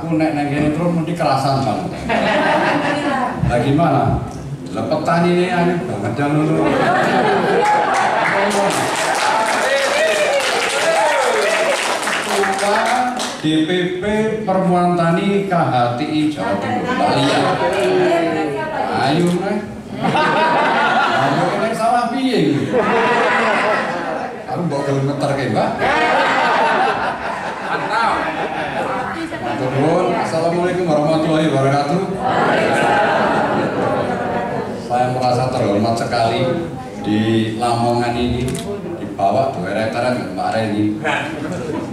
aku nek kene terus mesti kerasan banget. Lah gimana? Lah petani ini anu banget dan ngono. DPP Permuan Tani KHTI Jawa Timur. Iya. Ayo nek. Ayo nek salah piye? Aku mbok kilometer ke, Mbak. Mantap. Assalamualaikum warahmatullahi wabarakatuh. Saya merasa terhormat sekali di Lamongan ini dibawa directorat Mbak Reni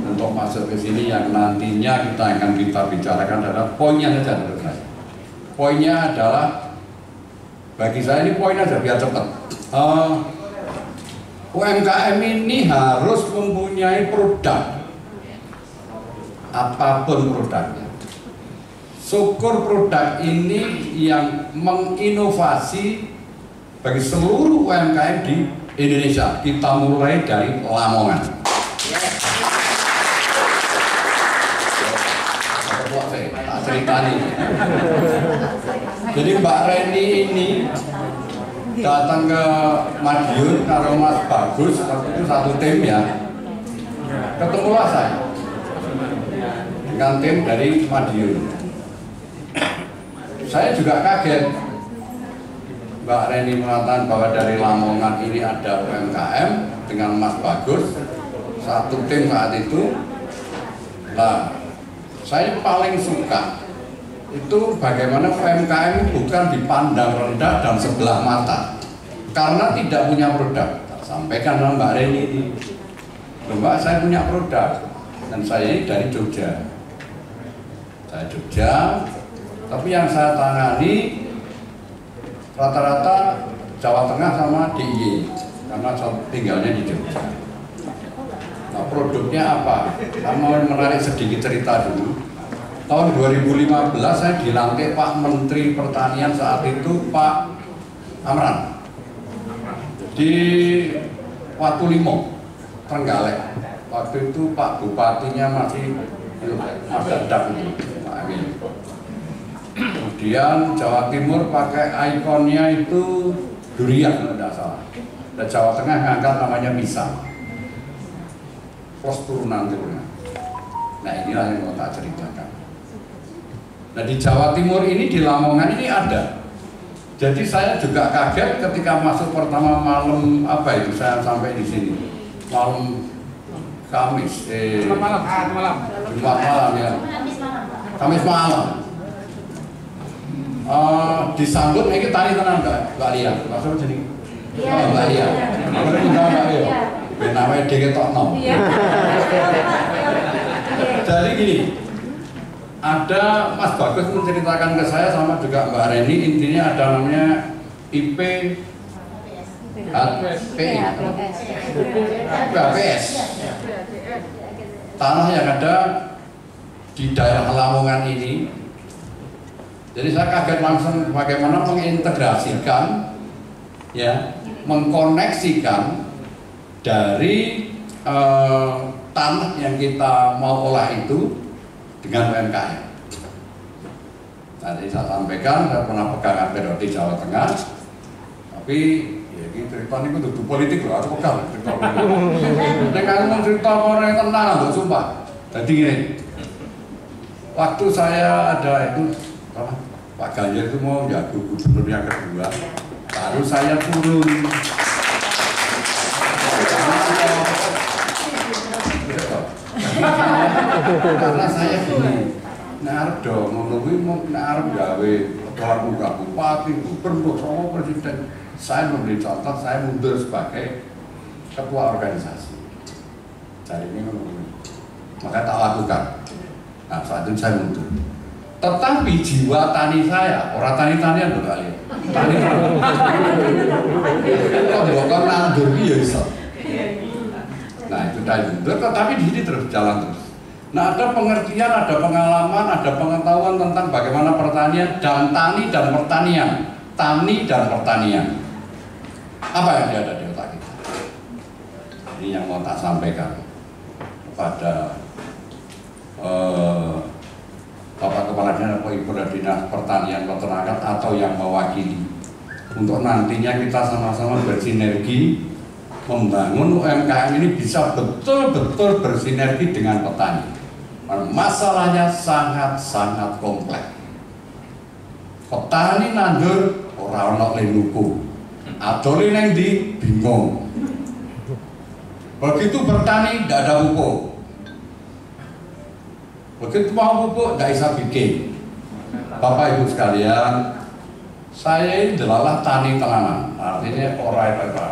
untuk masuk ke sini yang nantinya kita akan bicarakan adalah poinnya saja menurut saya. Poinnya adalah bagi saya ini poinnya aja biar cepat. UMKM ini harus mempunyai produk, apapun produknya. Syukur produk ini yang menginovasi bagi seluruh UMKM di Indonesia. Kita mulai dari Lamongan. Tak cerita nih. Jadi Mbak Reni ini datang ke Madiun karo Mas Bagus, waktu itu satu tim ya. Ketemulah saya dengan tim dari Madiun. Saya juga kaget Mbak Reni mengatakan bahwa dari Lamongan ini ada UMKM dengan Mas Bagus, satu tim saat itu. Nah, saya paling suka itu bagaimana UMKM bukan dipandang rendah dan sebelah mata karena tidak punya produk. Sampaikan sama Mbak Reni ini, Mbak, saya punya produk dan saya ini dari Jogja. Saya Jogja, tapi yang saya tangani rata-rata Jawa Tengah sama DIY karena tinggalnya di Jogja. Nah, produknya apa? Saya mau menarik sedikit cerita dulu. Tahun 2015 saya dilantik Pak Menteri Pertanian saat itu Pak Amran di Watulimo, Trenggalek. Waktu itu Pak Bupatinya masih Mas Dadang itu, Pak Amin. Kemudian Jawa Timur pakai ikonnya itu durian kalau tidak salah. Dan Jawa Tengah ngangkat namanya pisang. Plus turunan-turunan. Nah, inilah yang mau tak ceritakan. Nah, di Jawa Timur ini, di Lamongan ini ada. Jadi saya juga kaget ketika masuk pertama malam apa itu saya sampai di sini. Malam Kamis, Jumat malam ya. Kamis malam. Disambut ini tani tenang Mbak Lia. Maksudnya jadi Mbak Lia. Mbak Lia. Namanya Deketokno. Jadi gini, ada Mas Bagus menceritakan ke saya sama juga Mbak Reni, intinya ada namanya IP HPS, tanah yang ada di daerah Lamongan ini. Jadi saya kaget langsung bagaimana mengintegrasikan, ya, mengkoneksikan dari tanah yang kita mau olah itu dengan UMKM. Tadi saya sampaikan, saya pernah pegang APD di Jawa Tengah, tapi ya ini cerita ini kudu politik loh, aku pegang cerita politik. Nek aku mau cerita orang yang tenang loh, sumpah. Jadi gini, waktu saya ada itu Pak Ganjar itu mau jago gubernur yang kedua, baru saya turun. Karena saya gini, ngarep dong, ngarep gawe keluar bupati, gubernur, sama presiden. Saya memberi contoh, saya mundur sebagai ketua organisasi. Jadi ini maka tak lakukan. Nah, saat itu saya mundur. Tetapi jiwa tani saya, orang tani-tanian loh kali. Tani kalau bukan nandur ya bisa. Nah itu tadi mundur, tapi di sini terus jalan terus. Nah, ada pengertian, ada pengalaman, ada pengetahuan tentang bagaimana pertanian dan tani dan pertanian. Tani dan pertanian. Apa yang ada di otak kita? Ini yang mau tak sampaikan kepada Bapak Kepala Dinas atau Ibu Dinas Pertanian Peternakan atau yang mewakili, untuk nantinya kita sama-sama bersinergi membangun UMKM ini bisa betul-betul bersinergi dengan petani. Masalahnya sangat-sangat kompleks. Petani nandur ora ono lenuku, adole neng ndi bingung. Begitu bertani tidak ada pupuk, begitu mau pupuk tidak bisa bikin. Bapak Ibu sekalian, saya ini adalah tani tenanan, artinya orang apa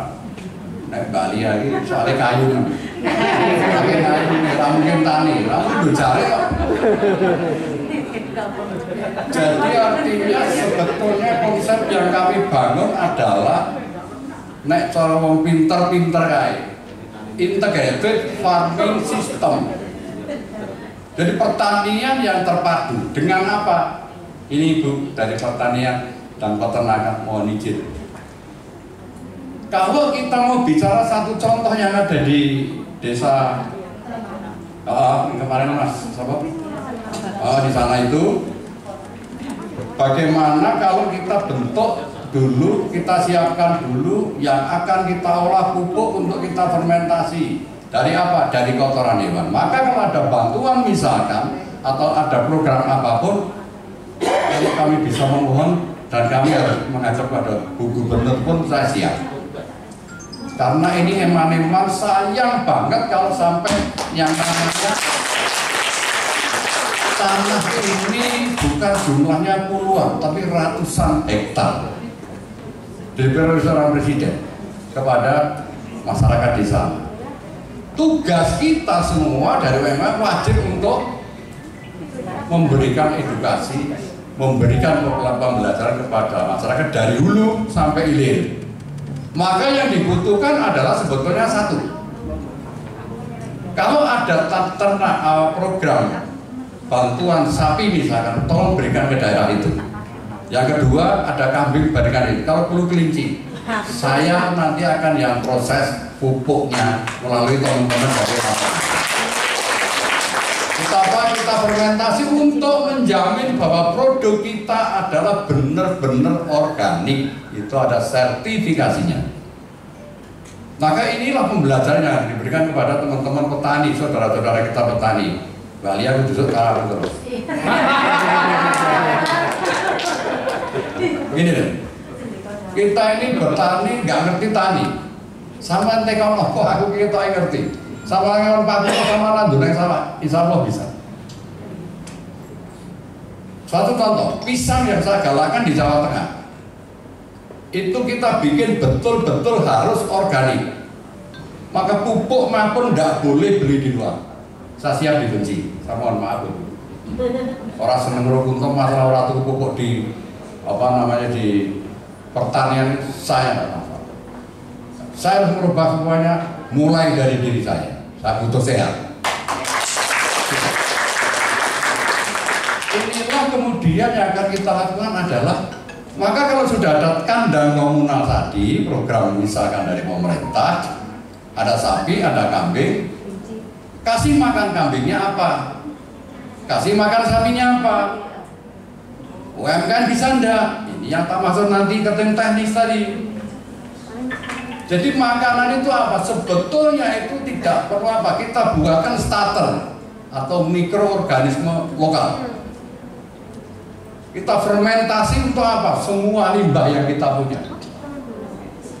naik Bali lagi soalnya kayu nih, pakai kayu nggak mungkin tani, lalu dicari kok. Jadi artinya sebetulnya konsep yang kami bangun adalah nek cara wong pinter-pinter kae integrated farming system. Jadi pertanian yang terpadu dengan apa? Ini Ibu dari pertanian dan peternakan mohon izin. Kalau kita mau bicara satu contoh yang ada di desa kemarin Mas, siapa? Di sana itu, bagaimana kalau kita bentuk dulu, kita siapkan dulu yang akan kita olah pupuk untuk kita fermentasi. Dari apa? Dari kotoran hewan. Maka kalau ada bantuan misalkan atau ada program apapun, kalau kami bisa memohon dan kami harus mengajak pada Bu Gubernur pun saya siap. Karena ini emang sayang banget kalau sampai yang namanya tanah ini bukan jumlahnya puluhan tapi ratusan hektar diberi seorang presiden kepada masyarakat desa. Tugas kita semua dari UMKM wajib untuk memberikan edukasi, memberikan pembelajaran kepada masyarakat dari hulu sampai hilir. Maka yang dibutuhkan adalah sebetulnya satu. Kalau ada ternak program bantuan sapi misalkan, tolong berikan ke daerah itu. Yang kedua ada kambing berikan itu. Kalau perlu kelinci, saya nanti akan yang proses pupuknya melalui teman-teman dari lapangan. Kita fermentasi untuk menjamin bahwa produk kita adalah benar-benar organik. Itu ada sertifikasinya. Maka inilah pembelajaran yang diberikan kepada teman-teman petani, saudara-saudara kita petani. Bali aku duduk karang terus. Gini deh, kita ini bertani nggak ngerti tani. Sama tekon kok aku kita ngerti. Sama orang Papua sama nandur yang salah, insya Allah bisa. Suatu contoh, pisang yang saya galakkan di Jawa Tengah, itu kita bikin betul-betul harus organik. Maka pupuk maupun tidak boleh beli di luar. Saya siap dibenci, saya mohon maaf. Orang seneng untuk masalah orang tuh pupuk di di pertanian saya nggak masalah. Saya harus merubah semuanya mulai dari diri saya. Saya butuh sehat. Inilah kemudian yang akan kita lakukan adalah, maka kalau sudah ada kandang komunal tadi, program misalkan dari pemerintah, ada sapi, ada kambing, kasih makan kambingnya apa? Kasih makan sapinya apa? UMKM bisa enggak? Ini yang tak masuk nanti ke tim teknis tadi. Jadi makanan itu apa? Sebetulnya itu tidak perlu apa, kita buatkan starter atau mikroorganisme lokal. Kita fermentasi untuk apa? Semua limbah yang kita punya.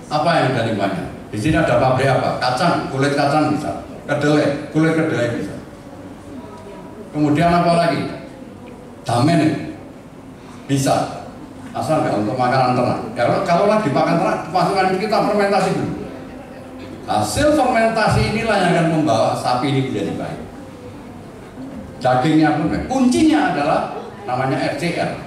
Apa yang ada limbahnya? Di sini ada pabrik apa? Kacang, kulit kacang bisa. Kedelai, kulit kedelai bisa. Kemudian apa lagi? Damen bisa. Asal nggak untuk makanan ternak. Kalau lagi makan ternak, masukan kita fermentasi dulu. Hasil fermentasi inilah yang akan membawa sapi ini menjadi baik. Dagingnya pun baik. Kuncinya adalah namanya FCR.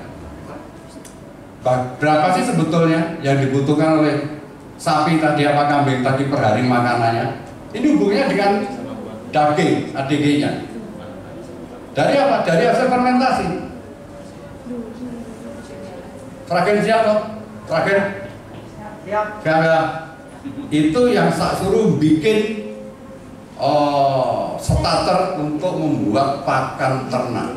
Berapa sih sebetulnya yang dibutuhkan oleh sapi tadi apa kambing tadi per hari makanannya? Ini hubungannya dengan daging, ADG-nya. Dari apa? Dari hasil fermentasi. Terakhir siapa? Terakhir siapa? Itu yang saya suruh bikin starter untuk membuat pakan ternak.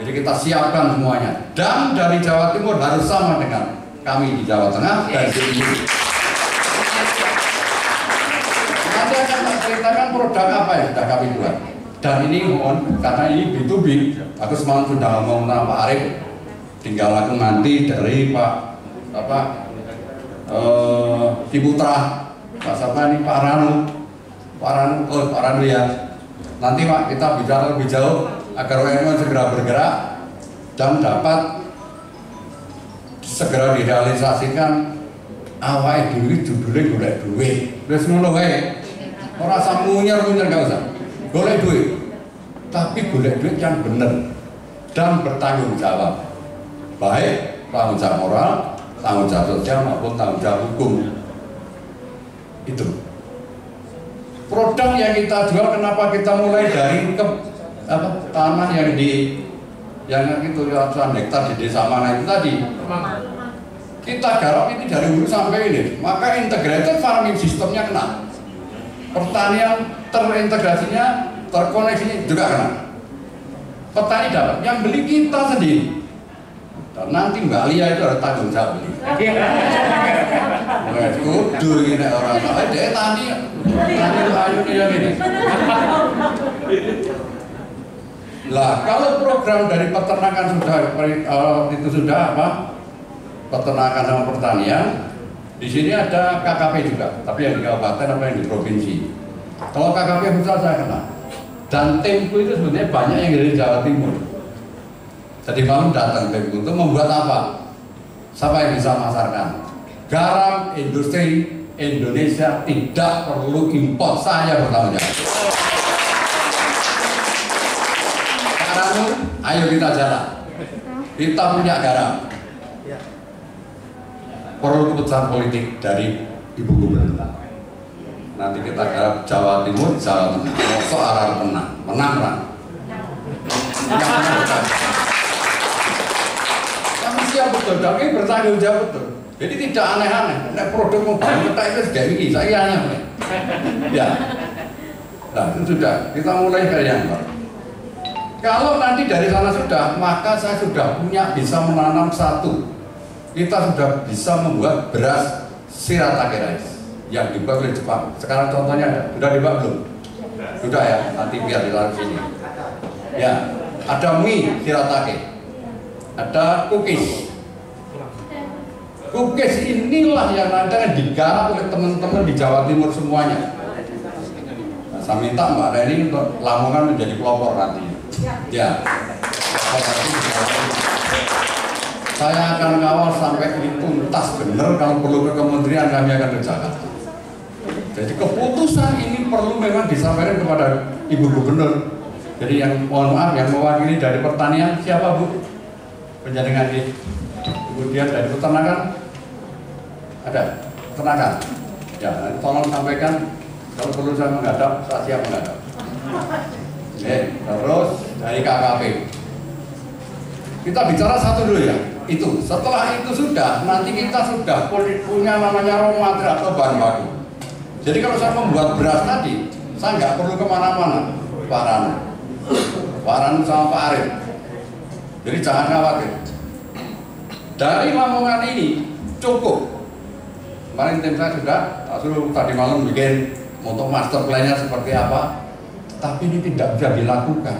Jadi kita siapkan semuanya. Dan dari Jawa Timur harus sama dengan kami di Jawa Tengah dan di Timur. Nanti akan saya ceritakan produk apa yang sudah kami buat. Dan ini mohon, karena ini B2B, aku semalam sudah ngomong sama Pak Arif, tinggal aku nanti dari Pak Ciputra, Pak siapa ini, Pak Ranu ya. Nanti Pak kita bicara lebih jauh agar UMKM segera bergerak dan dapat segera direalisasikan. Awake dhewe judulnya golek duit. Wis ngono wae. Ora usah munyer-munyer, enggak usah. Golek duit. Tapi golek duit yang benar dan bertanggung jawab. Baik tanggung jawab moral, tanggung jawab sosial maupun tanggung jawab hukum. Itu. Produk yang kita jual, kenapa kita mulai dari tanah yang itu 100 hektar di Desa Mana itu tadi. Kita garap ini dari hulu sampai ini, maka integrated farming sistemnya kena, pertanian terintegrasinya, terkoneksinya juga kena. Petani dapat, yang beli kita sendiri. Dan nanti Mbak Lia itu ada tanggung jawab beli. Kudu ini orang, dia tani ayu dia ini. Lah kalau program dari peternakan itu sudah apa? Peternakan sama pertanian, di sini ada KKP juga, tapi yang di kabupaten apa yang di provinsi. Kalau KKP besar saya kenal, dan timku itu sebenarnya banyak yang dari Jawa Timur. Jadi malam datang timku itu membuat apa? Siapa yang bisa masarkan? Garam industri Indonesia tidak perlu impor, saya bertanggung jawab. Sekarang ayo kita jalan, kita punya garam. Perlu keputusan politik dari Ibu Gubernur. Nanti kita garap Jawa Timur, Jawa Tengah. Mosok arah menang. Kami siap betul, kami bertanggung jawab betul. Jadi tidak aneh-aneh. Nek produk mau kita itu sudah ini, saya hanya. Ya. Nah itu sudah. Kita mulai dari yang baru. Kalau nanti dari sana sudah, maka saya sudah bisa menanam satu. Kita sudah bisa membuat beras shiratake rice yang dibuat oleh Jepang. Sekarang contohnya ada, sudah dibuat belum? Sudah ya, nanti biar ditaruh sini. Ya, ada mie shiratake, ada cookies. Cookies inilah yang nanti akan digarap oleh teman-teman di Jawa Timur semuanya. Nah, saya minta Mbak Reni untuk Lamongan menjadi pelopor nanti. Ya. Saya akan kawal sampai ini tuntas benar, kalau perlu ke kementerian kami akan kerjakan. Jadi keputusan ini perlu memang disampaikan kepada Ibu Gubernur. Jadi yang mohon maaf yang mewakili dari pertanian siapa Bu? Penjaringan ini. Kemudian dari peternakan ada peternakan. Ya, nanti tolong sampaikan kalau perlu saya menghadap, saya siap menghadap. Terus dari KKP. Kita bicara satu dulu ya. Itu setelah itu sudah nanti kita sudah punya namanya raw material atau bahan baku. Jadi kalau saya membuat beras tadi, saya nggak perlu kemana-mana, Pak Ranu sama Pak Arif. Jadi jangan khawatir. Dari Lamongan ini cukup. Kemarin tim saya sudah suruh tadi malam bikin untuk master plan-nya seperti apa. Tapi ini tidak bisa dilakukan.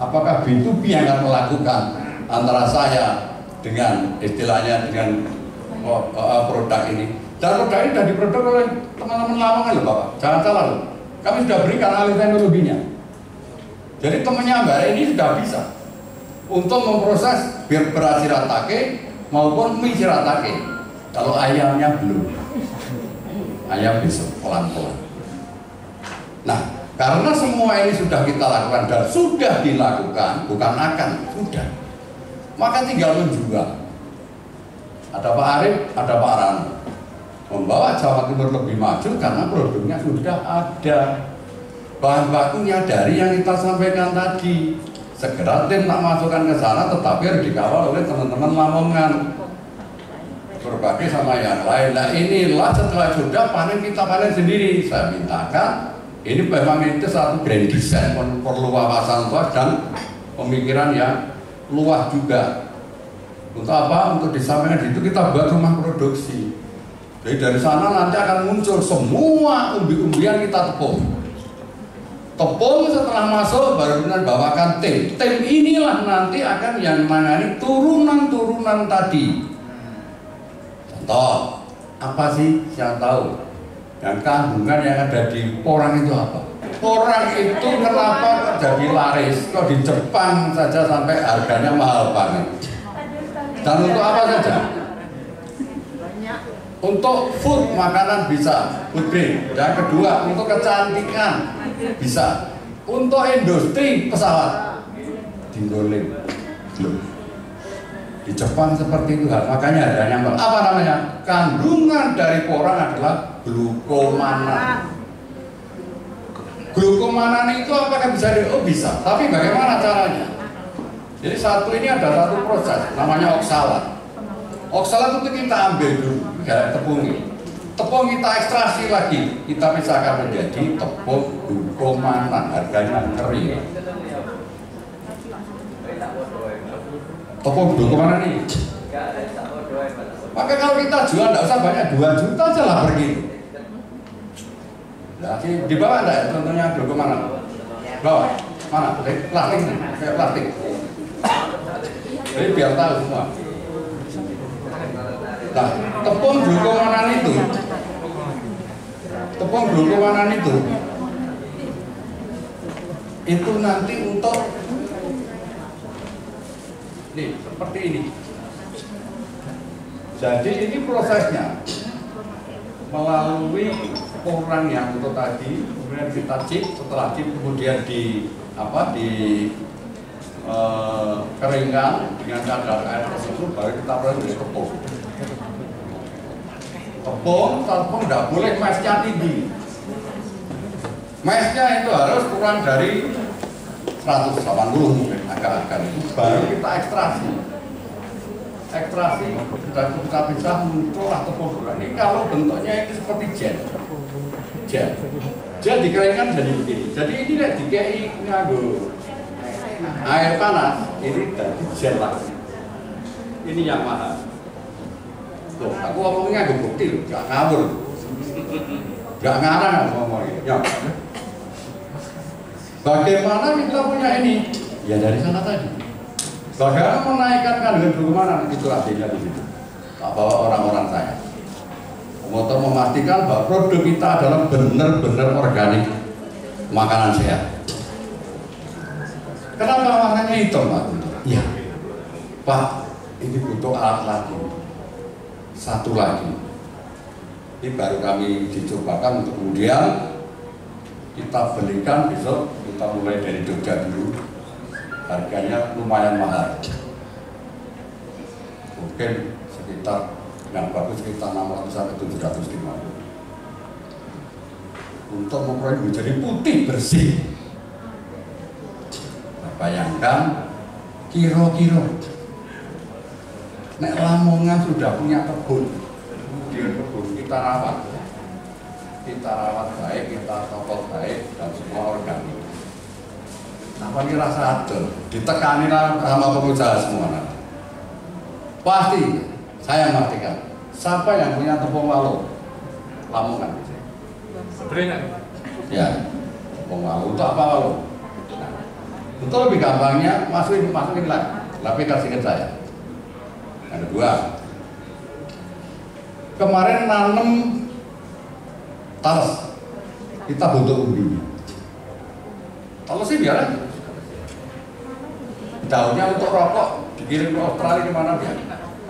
Apakah B2B yang akan melakukan antara saya dengan istilahnya dengan produk ini. Dan produk ini sudah diproduk oleh teman-teman Lamongan loh Bapak, jangan salah loh. Kami sudah berikan alih teknologinya. Jadi temannya Mbak ini sudah bisa untuk memproses beras shiratake maupun mie shiratake. Kalau ayamnya belum, ayam besok pelan-pelan. Nah, karena semua ini sudah kita lakukan dan sudah dilakukan, bukan akan, sudah. Maka tinggal menjual. Ada Pak Arif, ada Pak Ranu. Membawa Jawa Timur lebih maju karena produknya sudah ada. Bahan bakunya dari yang kita sampaikan tadi. Segera tim tak masukkan ke sana, tetapi harus dikawal oleh teman-teman Lamongan. Berbagai sama yang lain. Nah inilah setelah sudah panen, kita panen sendiri. Saya mintakan, ini memang itu satu grand design, perlu wawasan luas dan pemikiran yang luas juga. Untuk apa? Untuk disampaikan itu kita buat rumah produksi. Jadi dari sana nanti akan muncul semua umbi-umbian kita tepung. Tepung setelah masuk baru kemudian bawakan tim. Tim inilah nanti akan yang menangani turunan-turunan tadi. Contoh, apa sih yang tahu? Dan kandungan yang ada di porang itu apa? Porang itu kenapa jadi laris? Kok di Jepang saja sampai harganya mahal banget. Dan untuk apa saja? Untuk food, makanan bisa, food grade. Yang kedua, untuk kecantikan bisa. Untuk industri pesawat, dinggoling. Di Jepang seperti itu, makanya adanya apa namanya? Kandungan dari porang adalah glukomanan. Glukomanan itu apakah bisa bisa, tapi bagaimana caranya? Jadi satu ini ada satu proses, namanya oksalat. Oksalat itu kita ambil dulu, kayak tepung ini. Tepung kita ekstraksi lagi, kita pisahkan menjadi tepung glukomanan, harganya kering. Tepung glukomanan ini. Maka kalau kita jual tidak usah banyak, 2 juta aja lah per kilo. Nah, di bawah ada ya, contohnya glukomanan. Bawah, mana? Plastik nih, kayak plastik. Jadi biar tahu semua. Nah, tepung glukomanan itu nanti untuk nih seperti ini. Jadi ini prosesnya melalui porang yang untuk tadi, kemudian kita chip, setelah chip kemudian keringkan dengan kadar air tersebut, baru kita proses tepung. Tepung tidak boleh mesnya tinggi. Mesnya itu harus kurang dari 180 mungkin, agak-agak itu baru kita ekstraksi. Dan kita bisa muncullah tepung gula. Ini kalau bentuknya itu seperti gel dikeringkan jadi begini. Jadi ini dikei nganggo air panas, ini jadi gel lagi. Ini yang mahal. Tuh, aku ngomongnya gue bukti, gak ngawur, gak ngarang aku ngomongnya. Bagaimana kita punya ini? Ya dari sana tadi. Bagaimana menaikkan kandungan glukomanan? Itu artinya di situ. Tak bawa orang-orang saya. Untuk memastikan bahwa produk kita adalah benar-benar organik, makanan sehat. Kenapa warnanya hitam, Pak? Ya, Pak, ini butuh alat lagi. Satu lagi. Ini baru kami dicobakan untuk kemudian kita belikan besok. Kita mulai dari Jogja dulu. Harganya lumayan mahal. Mungkin sekitar yang bagus sekitar 600 sampai 750. Untuk memperoleh menjadi putih bersih. Nah, bayangkan kira-kira nek Lamongan sudah punya kebun, kita rawat baik, kita topol baik dan semua organik. Apa ini rasa adil? Ditekani sama pengusaha semua. Pasti saya memastikan. Siapa yang punya tepung walu? Lamongan. Sebenarnya. Ya, tepung walu. Untuk apa walu? Untuk lebih gampangnya masukin lah. Tapi kasih ke saya. Yang kedua, kemarin nanam talas, kita butuh umbi. Talas sih biar aja. Daunnya untuk rokok dikirim ke Australia kemana biar.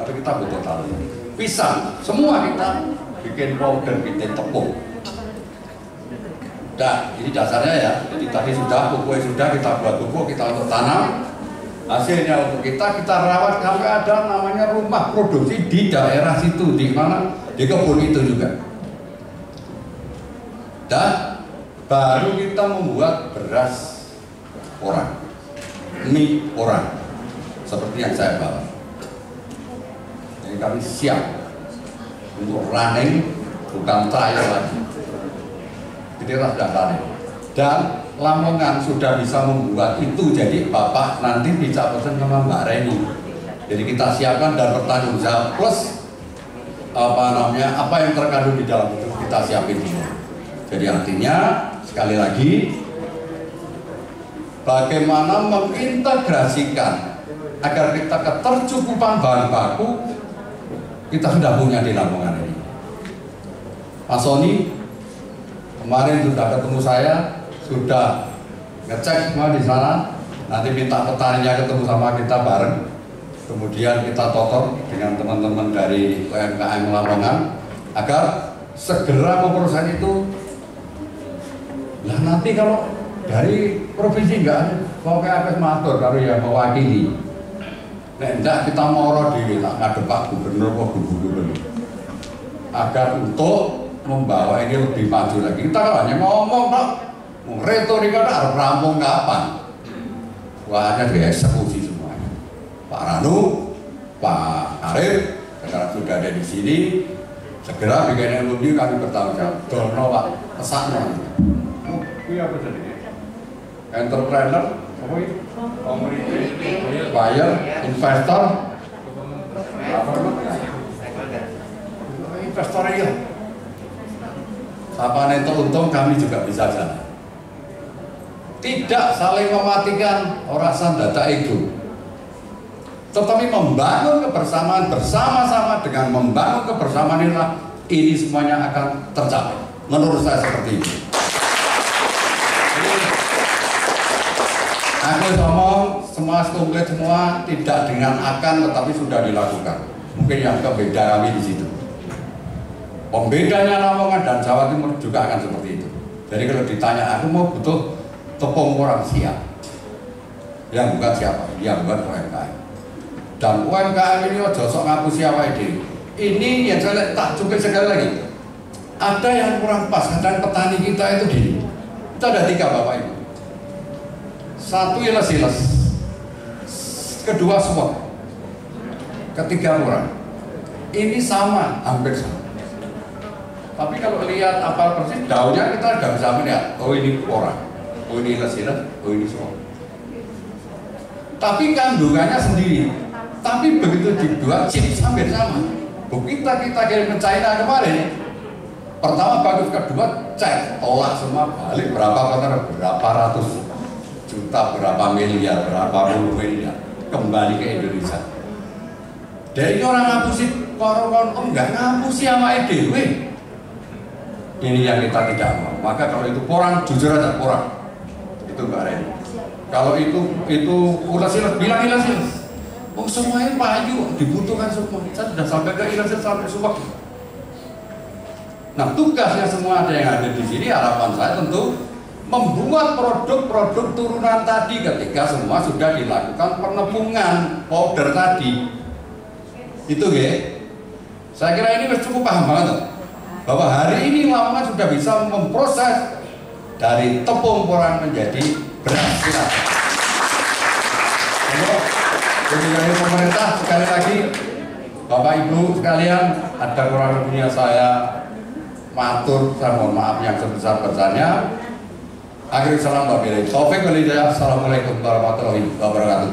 Tapi kita butuh talas. Pisang, semua kita bikin powder, bikin tepung. Nah, ini dasarnya ya. Jadi tadi sudah pupuk sudah kita buat pupuk, kita untuk tanam. Hasilnya untuk kita rawat sampai ada namanya rumah produksi di daerah situ, di mana di kebun itu juga. Dan baru kita membuat beras orang, mie orang, seperti yang saya bawa. Jadi kami siap untuk running, bukan trial lagi. Jadi sudah running. dan Lamongan sudah bisa membuat itu, jadi Bapak nanti bisa pesan sama Mbak Reni. Jadi kita siapkan dan bertanggung jawab plus apa yang terkandung di dalam itu kita siapin semua. Jadi artinya sekali lagi bagaimana mengintegrasikan agar kita ketercukupan bahan baku kita sudah punya di Lamongan ini. Pak Sony kemarin sudah ketemu saya, sudah ngecek semua di sana. Nanti minta petaninya ketemu sama kita bareng. Kemudian kita totor dengan teman-teman dari UMKM Lamongan agar segera memproses itu. Nah nanti kalau dari provinsi enggak ada, mau kayak matur kalau yang mewakili. Nah enggak, kita mau di ngadep Pak Gubernur, agar untuk membawa ini lebih maju lagi. Kita kalau hanya ngomong, Pak, retorika harus rampung kapan? Wah, ada dieksekusi semuanya. Pak Ranu, Pak Arif, sekarang sudah ada di sini. Segera bikin MOU kami bertanggung jawab. Dono Pak, pesakno. Iya apa tadi? Entrepreneur, apa itu? Buyer, investor, investor iya. Apa itu untung kami juga bisa jalan. Tidak saling mematikan orasan data itu, tetapi membangun kebersamaan bersama-sama. Dengan membangun kebersamaan ini semuanya akan tercapai. Menurut saya seperti itu. Aku ngomong semua komplit semua tidak dengan akan, tetapi sudah dilakukan. Mungkin yang berbeda kami di situ. Pembedanya Lamongan dan Jawa Timur juga akan seperti itu. Jadi kalau ditanya aku mau butuh tepung orang siap, yang bukan siapa? Yang bukan UMKM. Dan UMKM ini ojo sok ngaku siapa ide. Ini yang saya tak cukup sekali lagi. Ada yang kurang pas, kadang petani kita itu gini. Kita ada 3 Bapak Ibu. 1 iles-iles, kedua suap, ketiga murah. Ini sama, hampir sama. Tapi kalau lihat apa persis daunnya kita sudah bisa melihat. Oh ini orang, oh ini iles-iles, oh ini suap. Tapi kandungannya sendiri. Tapi begitu dibuat chips hampir sama. Kita kirim ke China kemarin. Pertama bagus, kedua cek, tolak semua, balik berapa kontainer, berapa ratus juta, berapa miliar, berapa puluh miliar kembali ke Indonesia. Dari orang ngapusi koron enggak ngapusi sama EDW. Ini yang kita tidak mau. Maka kalau itu porang, jujur aja porang. Itu Mbak Reni. Kalau itu ulas-ilas, bilang ilas-ilas. Oh semuanya payu, dibutuhkan semua. Saya sudah sampai ke ilas-ilas sampai suwak. Nah tugasnya semua ada yang ada di sini. Harapan saya tentu membuat produk-produk turunan tadi ketika semua sudah dilakukan penepungan powder tadi. Itu ya. Saya kira ini cukup paham banget bahwa hari ini Lamongan sudah bisa memproses dari tepung porang menjadi beras. Jadi dari pemerintah sekali lagi Bapak Ibu sekalian, ada kurang lebihnya saya matur, saya mohon maaf yang sebesar-besarnya. Akhirul salam wabillahi taufiq wal hidayah. Assalamualaikum warahmatullahi wabarakatuh.